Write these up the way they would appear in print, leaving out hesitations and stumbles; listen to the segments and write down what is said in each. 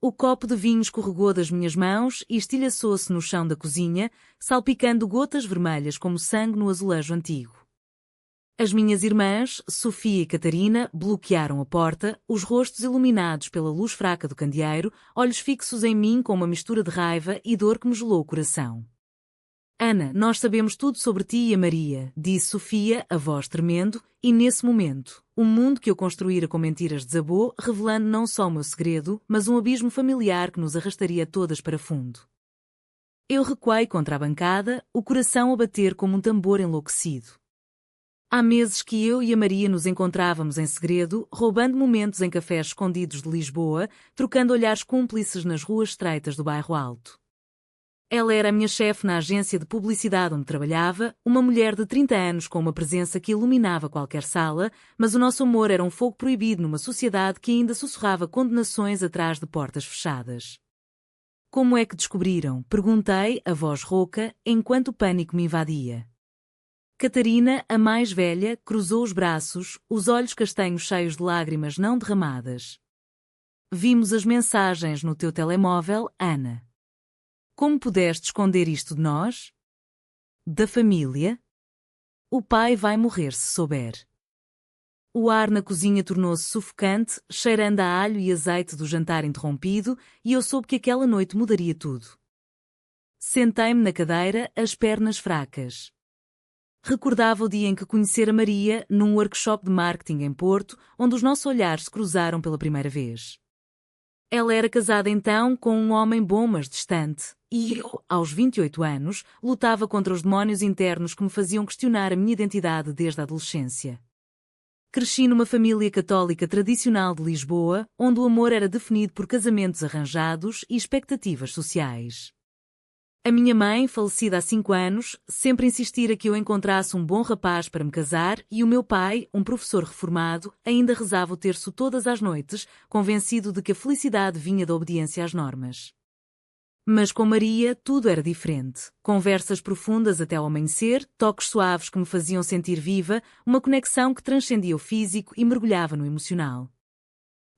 O copo de vinho escorregou das minhas mãos e estilhaçou-se no chão da cozinha, salpicando gotas vermelhas como sangue no azulejo antigo. As minhas irmãs, Sofia e Catarina, bloquearam a porta, os rostos iluminados pela luz fraca do candeeiro, olhos fixos em mim com uma mistura de raiva e dor que me gelou o coração. Ana, nós sabemos tudo sobre ti e a Maria, disse Sofia, a voz tremendo, e nesse momento, o mundo que eu construíra com mentiras desabou, revelando não só o meu segredo, mas um abismo familiar que nos arrastaria todas para fundo. Eu recuei contra a bancada, o coração a bater como um tambor enlouquecido. Há meses que eu e a Maria nos encontrávamos em segredo, roubando momentos em cafés escondidos de Lisboa, trocando olhares cúmplices nas ruas estreitas do bairro Alto. Ela era a minha chefe na agência de publicidade onde trabalhava, uma mulher de 30 anos com uma presença que iluminava qualquer sala, mas o nosso amor era um fogo proibido numa sociedade que ainda sussurrava condenações atrás de portas fechadas. Como é que descobriram? Perguntei, a voz rouca, enquanto o pânico me invadia. Catarina, a mais velha, cruzou os braços, os olhos castanhos cheios de lágrimas não derramadas. Vimos as mensagens no teu telemóvel, Ana. Como pudeste esconder isto de nós? Da família? O pai vai morrer se souber. O ar na cozinha tornou-se sufocante, cheirando a alho e azeite do jantar interrompido, e eu soube que aquela noite mudaria tudo. Sentei-me na cadeira, as pernas fracas. Recordava o dia em que conhecera Maria num workshop de marketing em Porto, onde os nossos olhares se cruzaram pela primeira vez. Ela era casada então com um homem bom mas distante, e eu, aos 28 anos, lutava contra os demónios internos que me faziam questionar a minha identidade desde a adolescência. Cresci numa família católica tradicional de Lisboa, onde o amor era definido por casamentos arranjados e expectativas sociais. A minha mãe, falecida há 5 anos, sempre insistira que eu encontrasse um bom rapaz para me casar e o meu pai, um professor reformado, ainda rezava o terço todas as noites, convencido de que a felicidade vinha da obediência às normas. Mas com Maria tudo era diferente. Conversas profundas até ao amanhecer, toques suaves que me faziam sentir viva, uma conexão que transcendia o físico e mergulhava no emocional.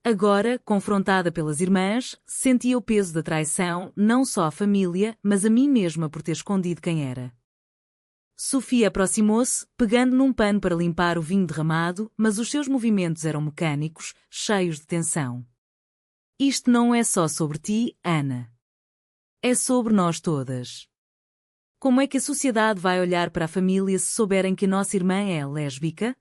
Agora, confrontada pelas irmãs, sentia o peso da traição, não só à família, mas a mim mesma por ter escondido quem era. Sofia aproximou-se, pegando num pano para limpar o vinho derramado, mas os seus movimentos eram mecânicos, cheios de tensão. Isto não é só sobre ti, Ana. É sobre nós todas. Como é que a sociedade vai olhar para a família se souberem que a nossa irmã é lésbica?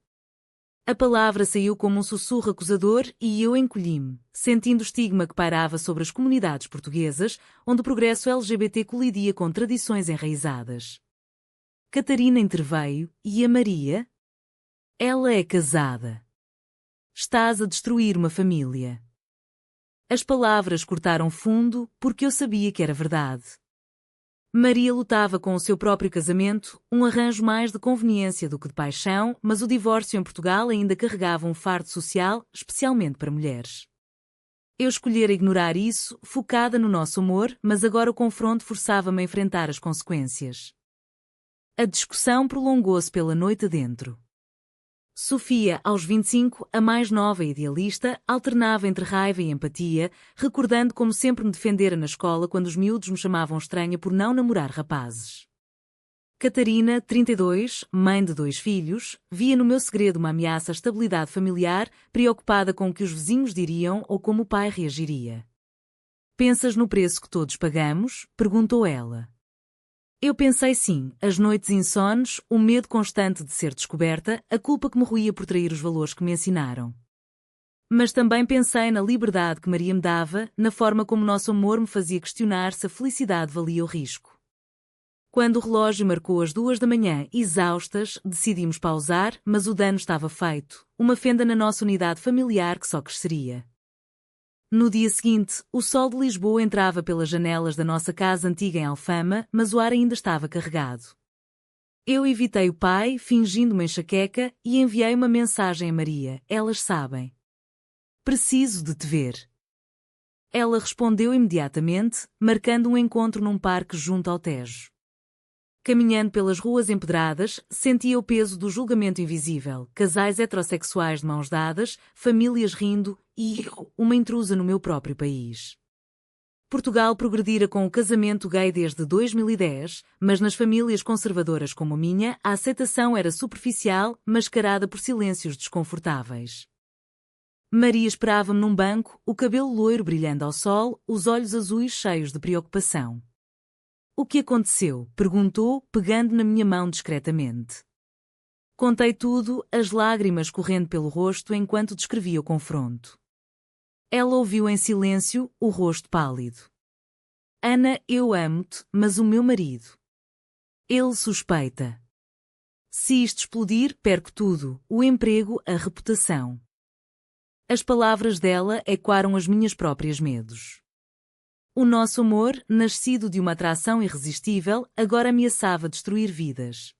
A palavra saiu como um sussurro acusador e eu encolhi-me, sentindo o estigma que pairava sobre as comunidades portuguesas, onde o progresso LGBT colidia com tradições enraizadas. Catarina interveio, e a Maria? Ela é casada. Estás a destruir uma família. As palavras cortaram fundo, porque eu sabia que era verdade. Maria lutava com o seu próprio casamento, um arranjo mais de conveniência do que de paixão, mas o divórcio em Portugal ainda carregava um fardo social, especialmente para mulheres. Eu escolhera ignorar isso, focada no nosso amor, mas agora o confronto forçava-me a enfrentar as consequências. A discussão prolongou-se pela noite adentro. Sofia, aos 25, a mais nova e idealista, alternava entre raiva e empatia, recordando como sempre me defendera na escola quando os miúdos me chamavam estranha por não namorar rapazes. Catarina, 32, mãe de 2 filhos, via no meu segredo uma ameaça à estabilidade familiar, preocupada com o que os vizinhos diriam ou como o pai reagiria. Pensas no preço que todos pagamos? Perguntou ela. Eu pensei sim, as noites insones, o medo constante de ser descoberta, a culpa que me roía por trair os valores que me ensinaram. Mas também pensei na liberdade que Maria me dava, na forma como nosso amor me fazia questionar se a felicidade valia o risco. Quando o relógio marcou as 2 da manhã, exaustas, decidimos pausar, mas o dano estava feito, uma fenda na nossa unidade familiar que só cresceria. No dia seguinte, o sol de Lisboa entrava pelas janelas da nossa casa antiga em Alfama, mas o ar ainda estava carregado. Eu evitei o pai, fingindo uma enxaqueca, e enviei uma mensagem a Maria. Elas sabem. Preciso de te ver. Ela respondeu imediatamente, marcando um encontro num parque junto ao Tejo. Caminhando pelas ruas empedradas, sentia o peso do julgamento invisível, casais heterossexuais de mãos dadas, famílias rindo, e eu, uma intrusa no meu próprio país. Portugal progredira com o casamento gay desde 2010, mas nas famílias conservadoras como a minha, a aceitação era superficial, mascarada por silêncios desconfortáveis. Maria esperava-me num banco, o cabelo loiro brilhando ao sol, os olhos azuis cheios de preocupação. O que aconteceu? Perguntou, pegando na minha mão discretamente. Contei tudo, as lágrimas correndo pelo rosto enquanto descrevia o confronto. Ela ouviu em silêncio, o rosto pálido. Ana, eu amo-te, mas o meu marido. Ele suspeita. Se isto explodir, perco tudo, o emprego, a reputação. As palavras dela ecoaram as minhas próprias medos. O nosso amor, nascido de uma atração irresistível, agora ameaçava destruir vidas.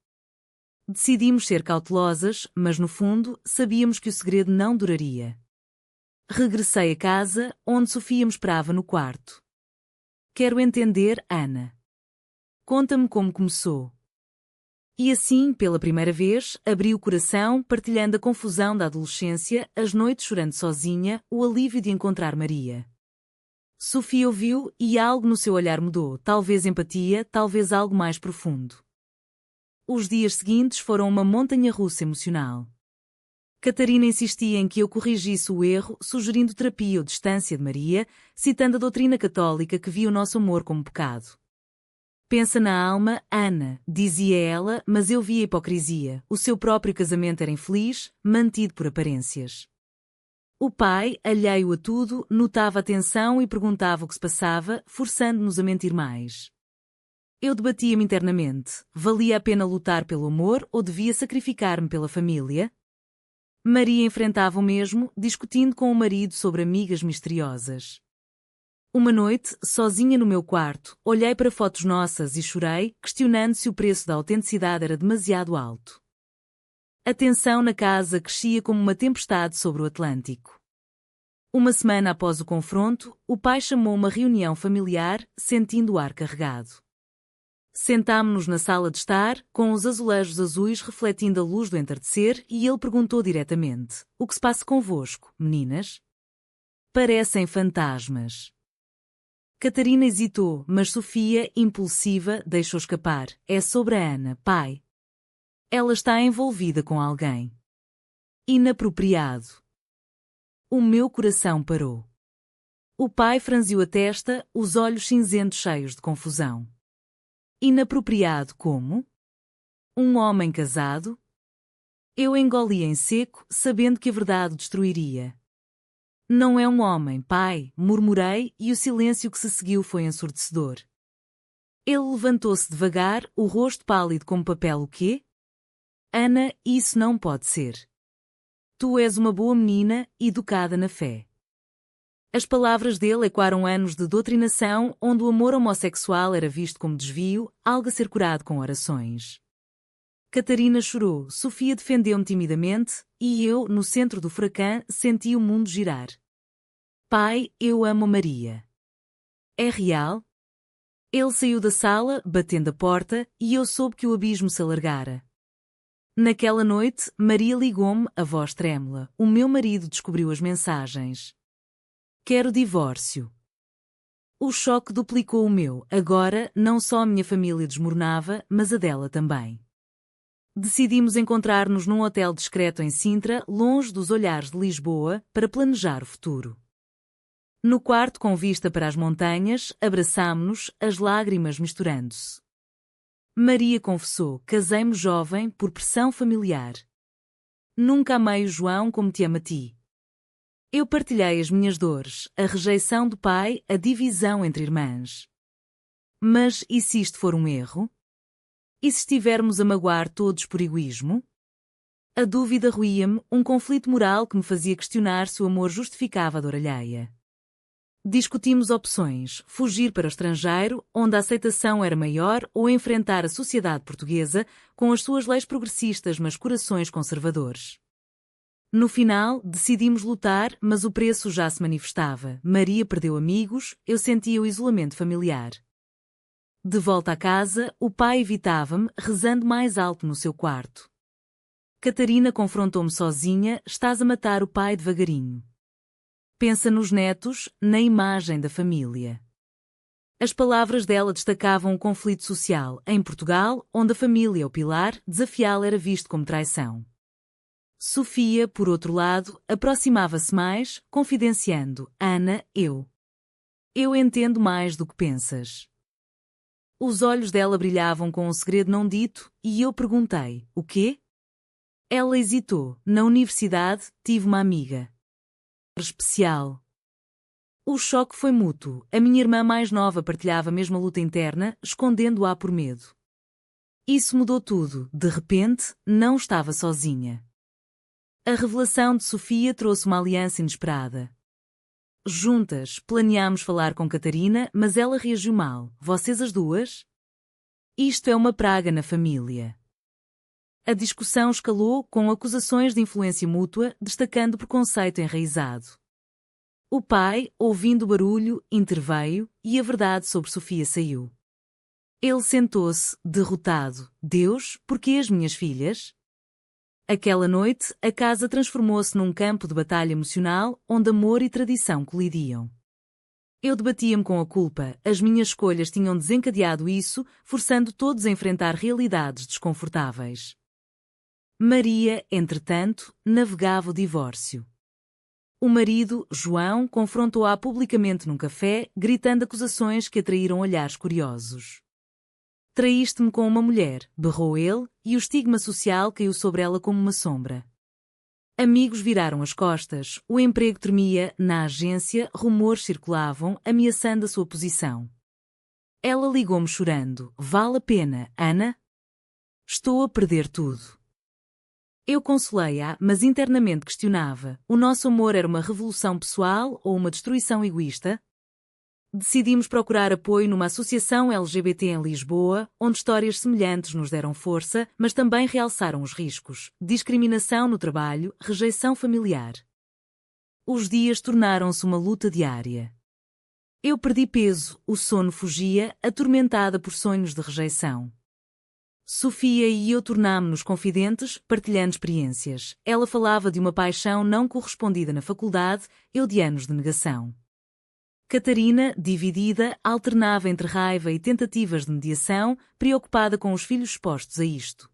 Decidimos ser cautelosas, mas no fundo, sabíamos que o segredo não duraria. Regressei a casa, onde Sofia me esperava no quarto. Quero entender, Ana. Conta-me como começou. E assim, pela primeira vez, abri o coração, partilhando a confusão da adolescência, as noites chorando sozinha, o alívio de encontrar Maria. Sofia ouviu e algo no seu olhar mudou, talvez empatia, talvez algo mais profundo. Os dias seguintes foram uma montanha-russa emocional. Catarina insistia em que eu corrigisse o erro, sugerindo terapia ou distância de Maria, citando a doutrina católica que via o nosso amor como pecado. Pensa na alma, Ana, dizia ela, mas eu via a hipocrisia. O seu próprio casamento era infeliz, mantido por aparências. O pai, alheio a tudo, notava a tensão e perguntava o que se passava, forçando-nos a mentir mais. Eu debatia-me internamente. Valia a pena lutar pelo amor ou devia sacrificar-me pela família? Maria enfrentava o mesmo, discutindo com o marido sobre amigas misteriosas. Uma noite, sozinha no meu quarto, olhei para fotos nossas e chorei, questionando se o preço da autenticidade era demasiado alto. A tensão na casa crescia como uma tempestade sobre o Atlântico. Uma semana após o confronto, o pai chamou uma reunião familiar, sentindo o ar carregado. Sentámo-nos na sala de estar, com os azulejos azuis refletindo a luz do entardecer, e ele perguntou diretamente: "O que se passa convosco, meninas?" "Parecem fantasmas." Catarina hesitou, mas Sofia, impulsiva, deixou escapar: "É sobre a Ana, pai. Ela está envolvida com alguém inapropriado." O meu coração parou. O pai franziu a testa, os olhos cinzentos cheios de confusão. Inapropriado como? Um homem casado? Eu engoli em seco, sabendo que a verdade o destruiria. "Não é um homem, pai", murmurei, e o silêncio que se seguiu foi ensurdecedor. Ele levantou-se devagar, o rosto pálido como papel. "O quê?" "Ana, isso não pode ser. Tu és uma boa menina, educada na fé." As palavras dele ecoaram anos de doutrinação, onde o amor homossexual era visto como desvio, algo a ser curado com orações. Catarina chorou, Sofia defendeu-me timidamente, e eu, no centro do furacão, senti o mundo girar. "Pai, eu amo Maria." "É real?" Ele saiu da sala, batendo a porta, e eu soube que o abismo se alargara. Naquela noite, Maria ligou-me, a voz trêmula. "O meu marido descobriu as mensagens. Quero divórcio." O choque duplicou o meu. Agora, não só a minha família desmoronava, mas a dela também. Decidimos encontrar-nos num hotel discreto em Sintra, longe dos olhares de Lisboa, para planejar o futuro. No quarto com vista para as montanhas, abraçámo-nos, as lágrimas misturando-se. Maria confessou: "Casei-me jovem, por pressão familiar. Nunca amei o João como te amo a ti." Eu partilhei as minhas dores, a rejeição do pai, a divisão entre irmãs. Mas e se isto for um erro? E se estivermos a magoar todos por egoísmo? A dúvida roía-me, um conflito moral que me fazia questionar se o amor justificava a dor alheia. Discutimos opções: fugir para o estrangeiro, onde a aceitação era maior, ou enfrentar a sociedade portuguesa, com as suas leis progressistas mas corações conservadores. No final, decidimos lutar, mas o preço já se manifestava. Maria perdeu amigos, eu sentia o isolamento familiar. De volta à casa, o pai evitava-me, rezando mais alto no seu quarto. Catarina confrontou-me sozinha: "Estás a matar o pai devagarinho. Pensa nos netos, na imagem da família." As palavras dela destacavam o conflito social em Portugal, onde a família, o pilar, desafiá-la era visto como traição. Sofia, por outro lado, aproximava-se mais, confidenciando: Ana, eu entendo mais do que pensas. Os olhos dela brilhavam com um segredo não dito, e eu perguntei: o quê? Ela hesitou. Na universidade, tive uma amiga especial. O choque foi mútuo. A minha irmã mais nova partilhava a mesma luta interna, escondendo-a por medo. Isso mudou tudo. De repente, não estava sozinha. A revelação de Sofia trouxe uma aliança inesperada. Juntas, planeámos falar com Catarina, mas ela reagiu mal. Vocês as duas? Isto é uma praga na família. A discussão escalou com acusações de influência mútua, destacando preconceito enraizado. O pai, ouvindo o barulho, interveio, e a verdade sobre Sofia saiu. Ele sentou-se, derrotado. Deus, por que as minhas filhas? Aquela noite, a casa transformou-se num campo de batalha emocional, onde amor e tradição colidiam. Eu debatia-me com a culpa, as minhas escolhas tinham desencadeado isso, forçando todos a enfrentar realidades desconfortáveis. Maria, entretanto, navegava o divórcio. O marido, João, confrontou-a publicamente num café, gritando acusações que atraíram olhares curiosos. Traíste-me com uma mulher, berrou ele, e o estigma social caiu sobre ela como uma sombra. Amigos viraram as costas, o emprego tremia, na agência, rumores circulavam, ameaçando a sua posição. Ela ligou-me chorando: vale a pena, Ana? Estou a perder tudo. Eu consolei-a, mas internamente questionava: o nosso amor era uma revolução pessoal ou uma destruição egoísta? Decidimos procurar apoio numa associação LGBT em Lisboa, onde histórias semelhantes nos deram força, mas também realçaram os riscos: discriminação no trabalho, rejeição familiar. Os dias tornaram-se uma luta diária. Eu perdi peso, o sono fugia, atormentada por sonhos de rejeição. Sofia e eu tornámo-nos confidentes, partilhando experiências. Ela falava de uma paixão não correspondida na faculdade, eu de anos de negação. Catarina, dividida, alternava entre raiva e tentativas de mediação, preocupada com os filhos expostos a isto.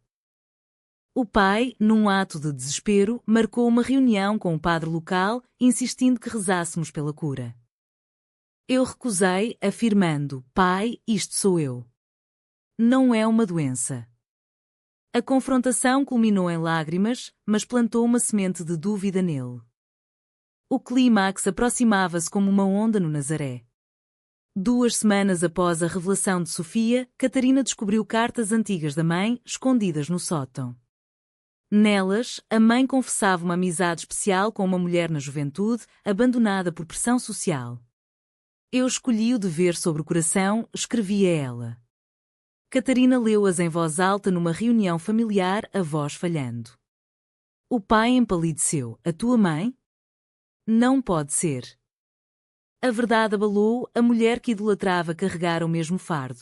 O pai, num ato de desespero, marcou uma reunião com o padre local, insistindo que rezássemos pela cura. Eu recusei, afirmando: pai, isto sou eu. Não é uma doença. A confrontação culminou em lágrimas, mas plantou uma semente de dúvida nele. O clímax aproximava-se como uma onda no Nazaré. 2 semanas após a revelação de Sofia, Catarina descobriu cartas antigas da mãe, escondidas no sótão. Nelas, a mãe confessava uma amizade especial com uma mulher na juventude, abandonada por pressão social. Eu escolhi o dever sobre o coração, escrevia ela. Catarina leu-as em voz alta numa reunião familiar, a voz falhando. O pai empalideceu: a tua mãe? Não pode ser. A verdade abalou, a mulher que idolatrava carregara o mesmo fardo.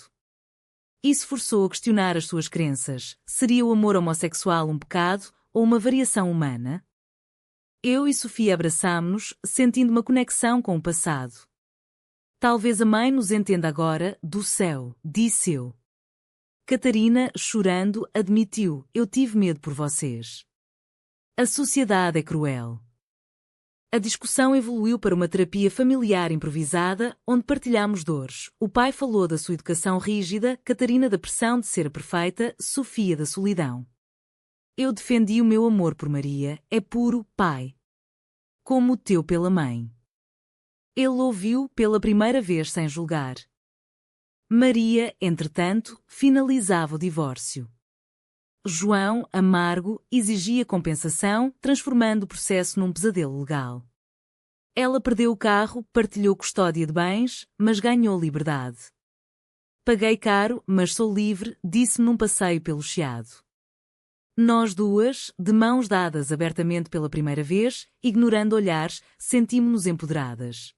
Isso forçou a questionar as suas crenças: seria o amor homossexual um pecado, ou uma variação humana? Eu e Sofia abraçámo-nos, sentindo uma conexão com o passado. Talvez a mãe nos entenda agora, do céu, disse eu. Catarina, chorando, admitiu: eu tive medo por vocês. A sociedade é cruel. A discussão evoluiu para uma terapia familiar improvisada, onde partilhámos dores. O pai falou da sua educação rígida, Catarina da pressão de ser perfeita, Sofia da solidão. Eu defendi o meu amor por Maria, é puro, pai. Como o teu pela mãe. Ele ouviu pela primeira vez sem julgar. Maria, entretanto, finalizava o divórcio. João, amargo, exigia compensação, transformando o processo num pesadelo legal. Ela perdeu o carro, partilhou custódia de bens, mas ganhou liberdade. Paguei caro, mas sou livre, disse-me num passeio pelo Chiado. Nós duas, de mãos dadas abertamente pela primeira vez, ignorando olhares, sentimos-nos empoderadas.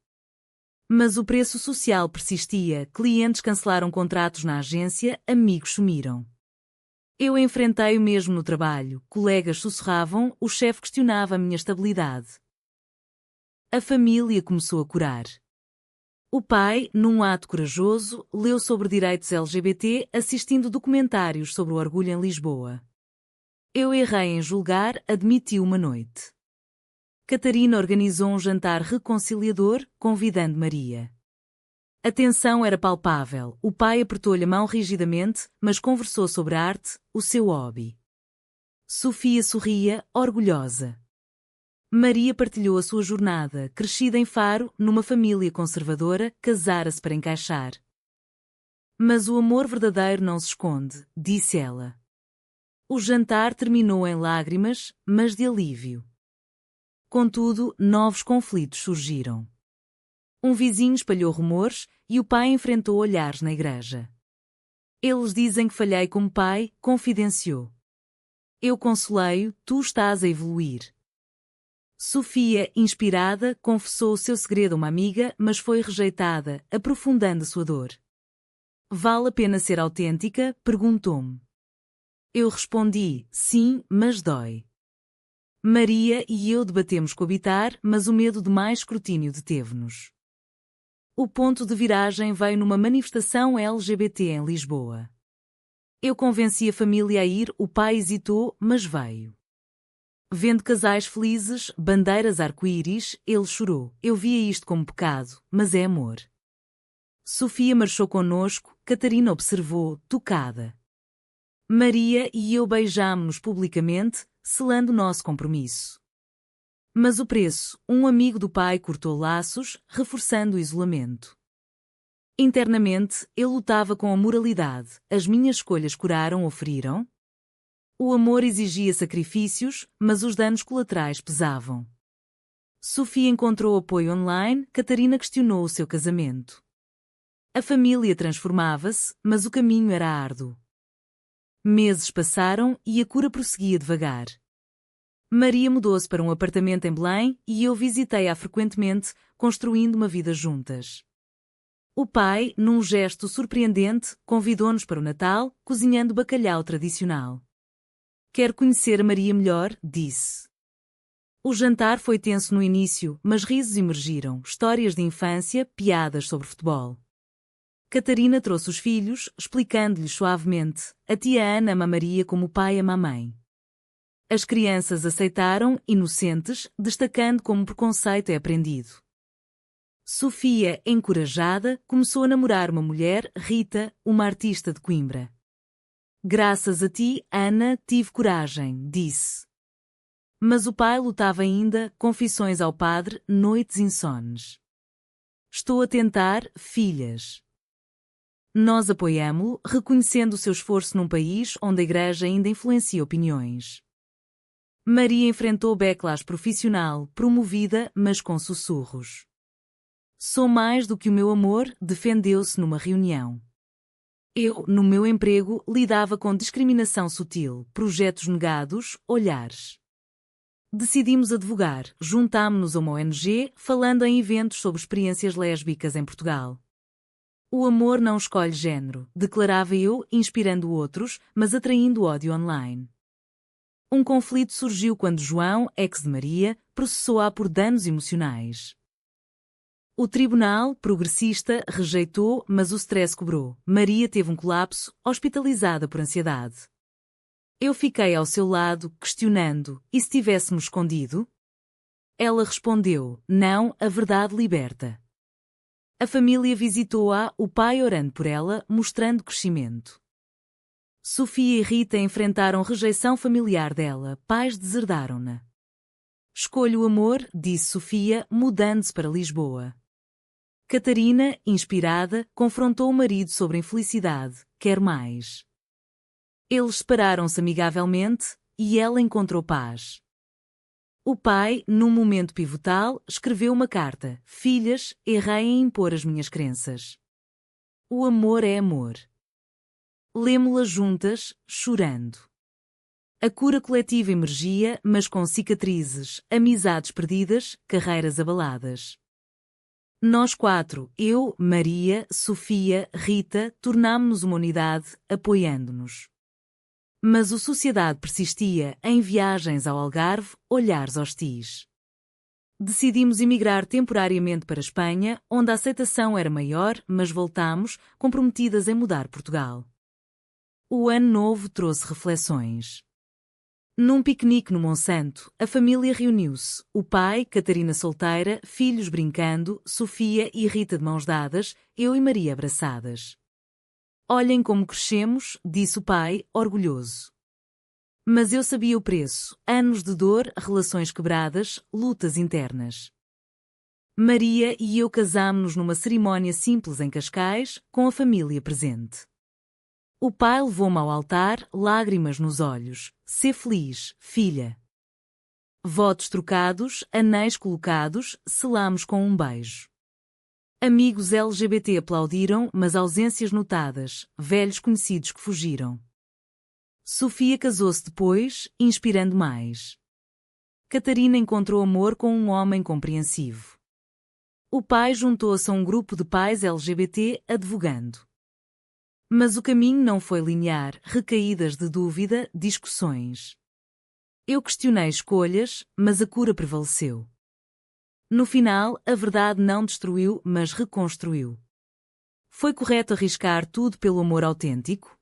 Mas o preço social persistia, clientes cancelaram contratos na agência, amigos sumiram. Eu enfrentei o mesmo no trabalho, colegas sussurravam, o chefe questionava a minha estabilidade. A família começou a curar. O pai, num ato corajoso, leu sobre direitos LGBT assistindo documentários sobre o orgulho em Lisboa. Eu errei em julgar, admitiu uma noite. Catarina organizou um jantar reconciliador, convidando Maria. A tensão era palpável, o pai apertou-lhe a mão rigidamente, mas conversou sobre a arte, o seu hobby. Sofia sorria, orgulhosa. Maria partilhou a sua jornada, crescida em Faro, numa família conservadora, casara-se para encaixar. Mas o amor verdadeiro não se esconde, disse ela. O jantar terminou em lágrimas, mas de alívio. Contudo, novos conflitos surgiram. Um vizinho espalhou rumores e o pai enfrentou olhares na igreja. Eles dizem que falhei como pai, confidenciou. Eu consolei-o, tu estás a evoluir. Sofia, inspirada, confessou o seu segredo a uma amiga, mas foi rejeitada, aprofundando a sua dor. Vale a pena ser autêntica? Perguntou-me. Eu respondi, sim, mas dói. Maria e eu debatemos coabitar, mas o medo de mais escrutínio deteve-nos. O ponto de viragem veio numa manifestação LGBT em Lisboa. Eu convenci a família a ir, o pai hesitou, mas veio. Vendo casais felizes, bandeiras arco-íris, ele chorou. Eu via isto como pecado, mas é amor. Sofia marchou conosco, Catarina observou, tocada. Maria e eu beijámo-nos publicamente, selando nosso compromisso. Mas o preço, um amigo do pai cortou laços, reforçando o isolamento. Internamente, ele lutava com a moralidade. As minhas escolhas curaram ou feriram? O amor exigia sacrifícios, mas os danos colaterais pesavam. Sofia encontrou apoio online, Catarina questionou o seu casamento. A família transformava-se, mas o caminho era árduo. Meses passaram e a cura prosseguia devagar. Maria mudou-se para um apartamento em Belém e eu visitei-a frequentemente, construindo uma vida juntas. O pai, num gesto surpreendente, convidou-nos para o Natal, cozinhando bacalhau tradicional. Quero conhecer a Maria melhor, disse. O jantar foi tenso no início, mas risos emergiram, histórias de infância, piadas sobre futebol. Catarina trouxe os filhos, explicando-lhes suavemente. A tia Ana ama Maria como o pai ama a mãe. As crianças aceitaram, inocentes, destacando como o preconceito é aprendido. Sofia, encorajada, começou a namorar uma mulher, Rita, uma artista de Coimbra. Graças a ti, Ana, tive coragem, disse. Mas o pai lutava ainda, confissões ao padre, noites insones. Estou a tentar, filhas. Nós apoiamo-lo, reconhecendo o seu esforço num país onde a igreja ainda influencia opiniões. Maria enfrentou backlash profissional, promovida, mas com sussurros. Sou mais do que o meu amor, defendeu-se numa reunião. Eu, no meu emprego, lidava com discriminação sutil, projetos negados, olhares. Decidimos advogar, juntámo-nos a uma ONG, falando em eventos sobre experiências lésbicas em Portugal. O amor não escolhe género, declarava eu, inspirando outros, mas atraindo ódio online. Um conflito surgiu quando João, ex de Maria, processou-a por danos emocionais. O tribunal, progressista, rejeitou, mas o stress cobrou. Maria teve um colapso, hospitalizada por ansiedade. Eu fiquei ao seu lado, questionando, e se tivéssemos escondido? Ela respondeu, não, a verdade liberta. A família visitou-a, o pai orando por ela, mostrando crescimento. Sofia e Rita enfrentaram rejeição familiar dela, pais deserdaram-na. Escolho o amor, disse Sofia, mudando-se para Lisboa. Catarina, inspirada, confrontou o marido sobre a infelicidade, quer mais. Eles separaram-se amigavelmente, e ela encontrou paz. O pai, num momento pivotal, escreveu uma carta. Filhas, errei em impor as minhas crenças. O amor é amor. Lemo-la juntas, chorando. A cura coletiva emergia, mas com cicatrizes, amizades perdidas, carreiras abaladas. Nós quatro, eu, Maria, Sofia, Rita, tornámo-nos uma unidade, apoiando-nos. Mas a sociedade persistia, em viagens ao Algarve, olhares hostis. Decidimos emigrar temporariamente para a Espanha, onde a aceitação era maior, mas voltámos, comprometidas em mudar Portugal. O ano novo trouxe reflexões. Num piquenique no Monsanto, a família reuniu-se. O pai, Catarina solteira, filhos brincando, Sofia e Rita de mãos dadas, eu e Maria abraçadas. Olhem como crescemos, disse o pai, orgulhoso. Mas eu sabia o preço: anos de dor, relações quebradas, lutas internas. Maria e eu casámo-nos numa cerimónia simples em Cascais, com a família presente. O pai levou-me ao altar, lágrimas nos olhos. Sê feliz, filha. Votos trocados, anéis colocados, selamos com um beijo. Amigos LGBT aplaudiram, mas ausências notadas, velhos conhecidos que fugiram. Sofia casou-se depois, inspirando mais. Catarina encontrou amor com um homem compreensivo. O pai juntou-se a um grupo de pais LGBT, advogando. Mas o caminho não foi linear, recaídas de dúvida, discussões. Eu questionei escolhas, mas a cura prevaleceu. No final, a verdade não destruiu, mas reconstruiu. Foi correto arriscar tudo pelo amor autêntico?